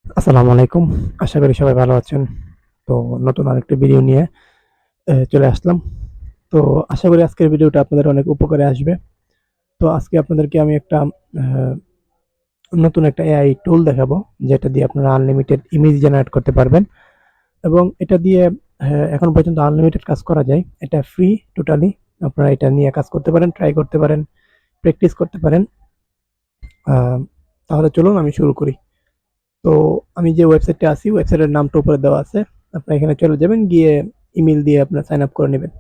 আসসালামু আলাইকুম। আশা করি সবাই ভালো আছেন। তো নতুন আরেকটা ভিডিও নিয়ে চলে আসলাম। তো আশা করি আজকের ভিডিওটা আপনাদের অনেক উপকারে আসবে। তো আজকে আপনাদেরকে আমি একটা আ নতুন একটা এআই টুল দেখাবো, যেটা দিয়ে আপনারা আনলিমিটেড ইমেজ জেনারেট করতে পারবেন এবং এটা দিয়ে এখন পর্যন্ত আনলিমিটেড কাজ করা যায়। এটা ফ্রি টোটালি। আপনারা এটা নিয়ে কাজ করতে পারেন, ট্রাই করতে পারেন, প্র্যাকটিস করতে পারেন। আ তাহলে চলুন আমি শুরু করি। তো আমি যে ওয়েবসাইটে আছি, ওয়েবসাইটের নামটা উপরে দেওয়া আছে। আপনারা এখানে চলে যাবেন, গিয়ে ইমেইল দিয়ে আপনারা সাইন আপ করে নেবেন।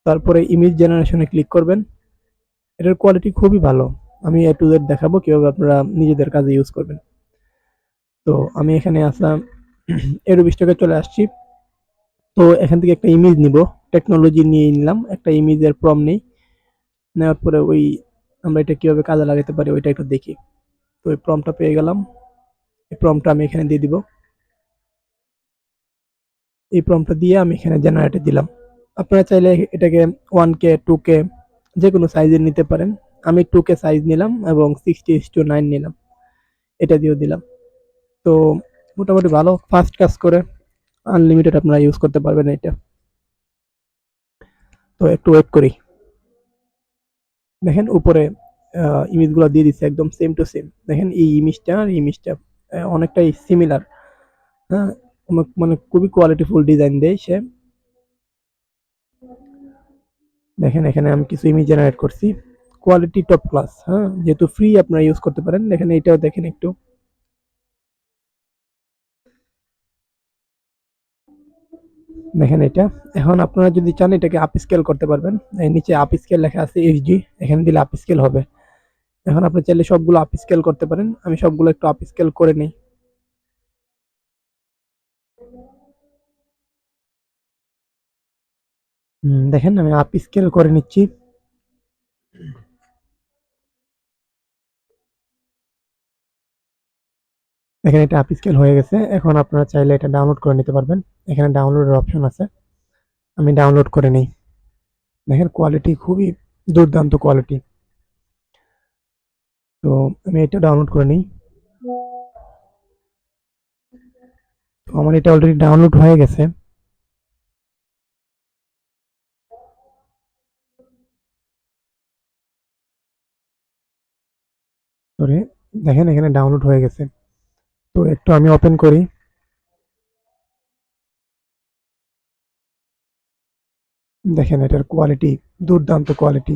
তারপরে ইমেজ জেনারেশনে ক্লিক করবেন। এটার কোয়ালিটি খুবই ভালো। আমি A to Z দেখাবো কিভাবে আপনারা নিজেদের কাজে ইউজ করবেন। তো আমি এখানে আসলাম, Adobe Stock এ চলে আসছি। তো এখান থেকে একটা ইমেজ নিবো। টেকনোলজি নিয়ে নিলাম। একটা ইমেজের প্রম্পট নেই। নেওয়ার পরে আমরা এটা কিভাবে কাজে লাগাতে পারি ওইটা একটু দেখি। তো এই প্রম্পটটা পেয়ে গেলাম। এই প্রম্পটটা আমি এখানে দিয়ে দিব। এই প্রম্পটটা দিয়ে আমি এখানে জেনারেটর দিলাম। আপনারা চাইলে এটাকে 1K 2K যেকোনো সাইজের নিতে পারেন। আমি 2K সাইজ নিলাম এবং 60:9 নিলাম। এটা দিয়েও দিলাম। তো মোটামুটি ভালো ফাস্ট কাজ করে। আনলিমিটেড আপনারা ইউজ করতে পারবেন এটা। তো একটু ওয়েট করি। দেখেন উপরে ইমেজগুলো দিয়ে দিচ্ছে একদম সেম টু সেম। দেখেন এই ইমেজটা আর ইমেজটা অনেকটাই সিমিলার। হ্যাঁ? মানে খুবই কোয়ালিটিফুল ডিজাইন দেয় সে। দেখেন এখানে আমি কিছু ইমেজ জেনারেট করছি। Quality top class. হ্যাঁ? যেহেতু ফ্রি আপনারা ইউজ করতে পারেন। দেখেন এটাও দেখেন একটু। দেখেন এটা। এখন আপনারা যদি চান এটাকে আপ স্কেল করতে পারবেন। এই নিচে আপ স্কেল লেখা আছে এইচডি। এখানে দিলে আপ স্কেল হবে। এখন আপনি চাইলে সবগুলো আপ স্কেল করতে পারেন। আমি সবগুলো একটু আপ স্কেল করে নেই। দেখেন আমি আপ স্কেল করে নিচ্ছি। দেখেন এটা আপ স্কেল হয়ে গেছে। এখন আপনারা চাইলে এটা ডাউনলোড করে নিতে পারবেন। এখানে ডাউনলোডের অপশন আছে। আমি ডাউনলোড করে নেই। দেখেন কোয়ালিটি খুবই দুর্দান্ত কোয়ালিটি। তো আমি এটা ডাউনলোড করে নিই। তো আমার এটা অলরেডি ডাউনলোড হয়ে গেছে। সরি, দেখেন এখানে ডাউনলোড হয়ে গেছে। তো একটু আমি ওপেন করি। দেখেন এটার কোয়ালিটি দুর্দান্ত কোয়ালিটি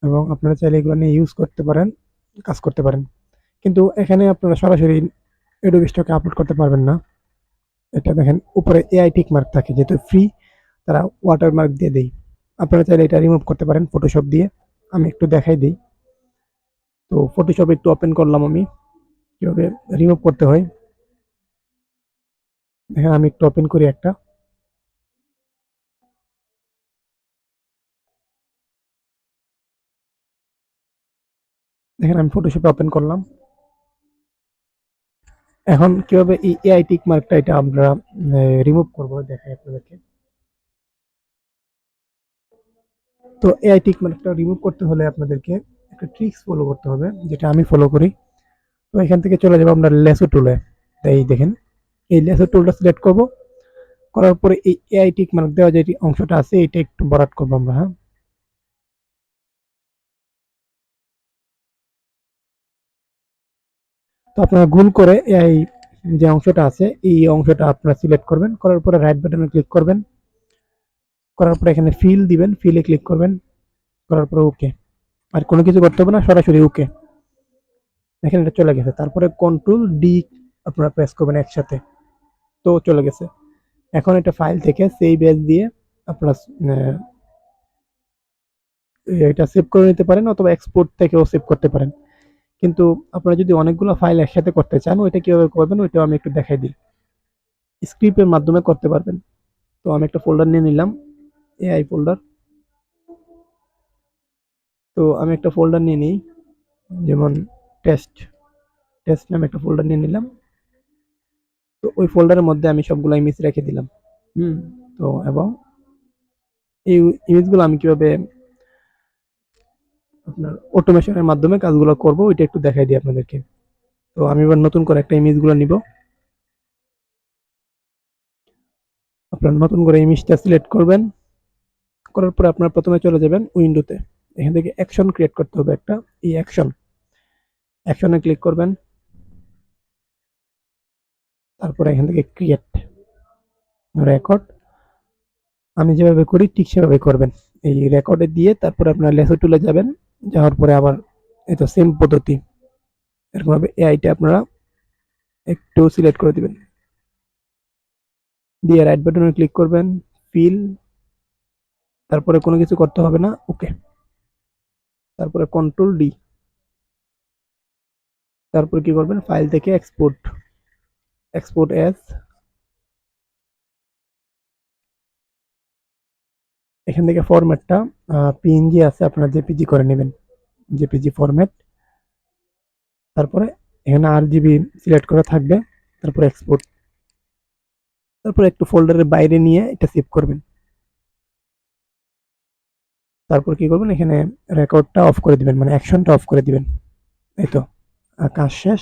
এবং আপনারা চাইলে এগুলো নিয়ে ইউজ করতে পারেন, কাজ করতে পারেন। কিন্তু এখানে আপনারা সরাসরি Adobe Stock এ আপলোড করতে পারবেন না। এটা দেখেন উপরে এআই টিক মার্ক থাকে, যেহেতু ফ্রি তারা ওয়াটারমার্ক দিয়ে দেয়। আপনারা চাইলে এটা রিমুভ করতে পারেন ফটোশপ দিয়ে। আমি একটু দেখাই দিই। তো ফটোশপ একটু ওপেন করলাম আমি, কিভাবে রিমুভ করতে হয়। দেখেন আমি একটু ওপেন করি একটা। দেখেন আমি ফটোশপে ওপেন করলাম। এখন কিভাবে এই এআই টিক মার্কটা এটা আমরা রিমুভ করবো দেখাই আপনাদেরকে। তো এআই টিক মার্কটা রিমুভ করতে হলে আপনাদেরকে একটা ট্রিক্স ফলো করতে হবে, যেটা আমি ফলো করি। তো এখান থেকে চলে যাবো আমরা লেসো টুলে। এই দেখেন এই লেসো টুলটা সিলেক্ট করব। করার পরে এই এআই টিক মার্ক দেওয়া যে অংশটা আছে এটা একটু বড়াট করবো আমরা। হ্যাঁ, তো আপনারা গুণ করে এআই যে অংশটা আছে এই অংশটা আপনারা সিলেক্ট করবেন। করার পরে রাইট বাটনে ক্লিক করবেন। করার পরে এখানে ফিল দিবেন, ফিলে ক্লিক করবেন। করার পরে ওকে। আর কোনো কিছু করতে হবে না, সরাসরি ওকে। দেখেন এটা চলে গেছে। তারপরে কন্ট্রোল ডি আপনারা প্রেস করবেন একসাথে। তো চলে গেছে। এখন এটা ফাইল থেকে সেভ এজ দিয়ে আপনারা এটা সেভ করে নিতে পারেন অথবা এক্সপোর্ট থেকেও সেভ করতে পারেন। কিন্তু আপনারা যদি অনেকগুলো ফাইল একসাথে করতে চান ওইটা কিভাবে করবেন ওইটাও আমি একটু দেখাই দিই। স্ক্রিপ্টের মাধ্যমে করতে পারবেন। তো আমি একটা ফোল্ডার নিয়ে নিলাম, এআই ফোল্ডার। তো আমি একটা ফোল্ডার নিয়ে নিই, যেমন টেস্ট টেস্ট নামে একটা ফোল্ডার নিয়ে নিলাম। তো ওই ফোল্ডারের মধ্যে আমি সবগুলো ইমেজ রেখে দিলাম। হুম। তো এবং এই ইমেজগুলো আমি কিভাবে আপনার অটোমেশনের মাধ্যমে কাজগুলো করব ওইটা একটু দেখাই দিই আপনাদেরকে। তো আমি এবার নতুন করে একটা ইমেজগুলো নিব। আপনার নতুন করে ইমেজটা সিলেক্ট করবেন। করার পরে আপনার প্রথমে চলে যাবেন উইন্ডোতে। এখান থেকে অ্যাকশন ক্রিয়েট করতে হবে একটা। এই অ্যাকশনে ক্লিক করবেন। তারপরে এখান থেকে ক্রিয়েট রেকর্ড। আমি যেভাবে করি ঠিক সেভাবে করবেন। এই রেকর্ডে দিয়ে তারপরে আপনার লেসো টুলে যাবেন। যাওয়ার পরে আবার এই তো সেম পদ্ধতি। এরকমভাবে এআইটা আপনারা একটু সিলেক্ট করে দিবেন। দিয়ে রাইট বাটনে ক্লিক করবেন, ফিল, তারপরে কোনো কিছু করতে হবে না, ওকে। তারপরে কন্ট্রোল ডি। তারপরে কি করবেন, ফাইল থেকে এক্সপোর্ট অ্যাজ। এখান থেকে ফরম্যাটটা পিএনজি আছে, আপনারা জেপিজি করে নেবেন, জেপিজি ফরম্যাট। তারপরে এখানে আরজিবি সিলেক্ট করা থাকবে, তারপরে এক্সপোর্ট। তারপরে একটু ফোল্ডারের বাইরে নিয়ে এটা সেভ করবেন। তারপর কি করবেন, এখানে রেকর্ডটা অফ করে দিবেন, মানে অ্যাকশনটা অফ করে দিবেন। এই তো কাজ শেষ।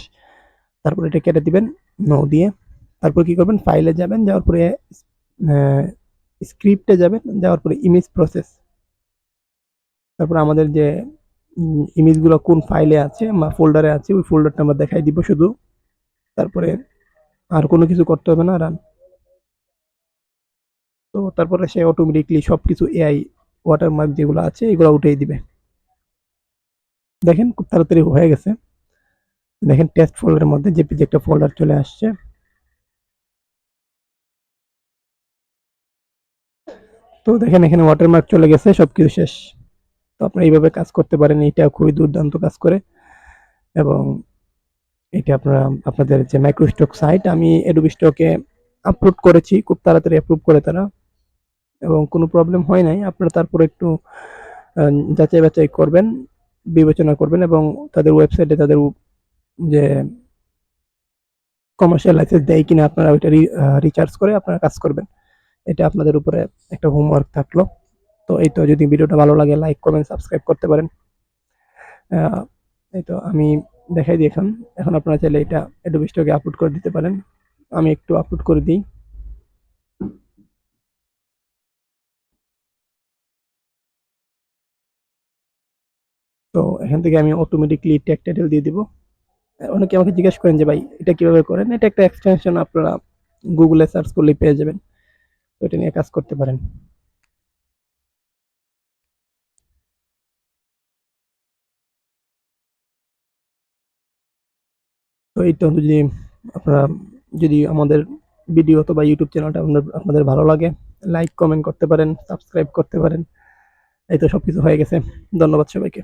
তারপর এটা কেটে দিবেন নো দিয়ে। তারপর কি করবেন, ফাইলে যাবেন, যাওয়ার পরে স্ক্রিপ্টে যাবেন, যাওয়ার পরে ইমেজ প্রসেস। তারপর আমাদের যে ইমেজগুলো কোন ফাইলে আছে বা ফোল্ডারে আছে ওই ফোল্ডারটা আমরা দেখাই দিব শুধু। তারপরে আর কোনো কিছু করতে হবে না, রান। তো তারপরে সে অটোমেটিকলি সবকিছু এআই ওয়াটারমার্ক যেগুলো আছে এগুলো উঠিয়ে দিবে। দেখেন খুব তাড়াতাড়ি হয়ে গেছে। দেখেন টেস্ট ফোল্ডারের মধ্যে জেপিজি একটা ফোল্ডার চলে আসছে। তো দেখেন এখানে ওয়াটারমার্ক চলে গেছে, সবকিছু শেষ। তো আপনারা এইভাবে কাজ করতে পারেন, এটা খুবই দুর্দান্ত কাজ করে। এবং এটা আপনারা আপনাদের যে মাইক্রোস্টক সাইট, আমি অ্যাডোবি স্টকে আপলোড করেছি, খুব তাড়াতাড়ি অ্যাপ্রুভ করে তারা, এবং কোনো প্রবলেম হয় নাই। আপনারা তারপরে একটু যাচাই বাছাই করবেন, বিবেচনা করবেন, এবং তাদের ওয়েবসাইটে তাদের যে কমার্শিয়াল লাইসেন্স দেয় কিনা আপনারা ওইটা রিচার্জ করে আপনারা কাজ করবেন। এটা আপনাদের উপরে একটা হোমওয়ার্ক থাকলো। তো এই তো, যদি ভিডিওটা ভালো লাগে লাইক কমেন্ট সাবস্ক্রাইব করতে পারেন। এই তো আমি দেখাই দিই এখন। এখন আপনারা চাইলে এটা অ্যাডোবি স্টকে আপলোড করে দিতে পারেন। আমি একটু আপলোড করে দিই। তো এখান থেকে আমি অটোমেটিকলি ট্যাগ টাইটেল দিয়ে দিব। অনেকে আমাকে জিজ্ঞেস করেন যে ভাই এটা কিভাবে করেন। এটা একটা এক্সটেনশন, আপনারা গুগলে সার্চ করলে পেয়ে যাবেন। তো এটা নিয়ে কাজ করতে পারেন। তো এই তো, যদি আপনারা যদি আমাদের ভিডিও অথবা ইউটিউব চ্যানেলটা আপনাদের ভালো লাগে, লাইক কমেন্ট করতে পারেন, সাবস্ক্রাইব করতে পারেন। এই তো সবকিছু হয়ে গেছে। ধন্যবাদ সবাইকে।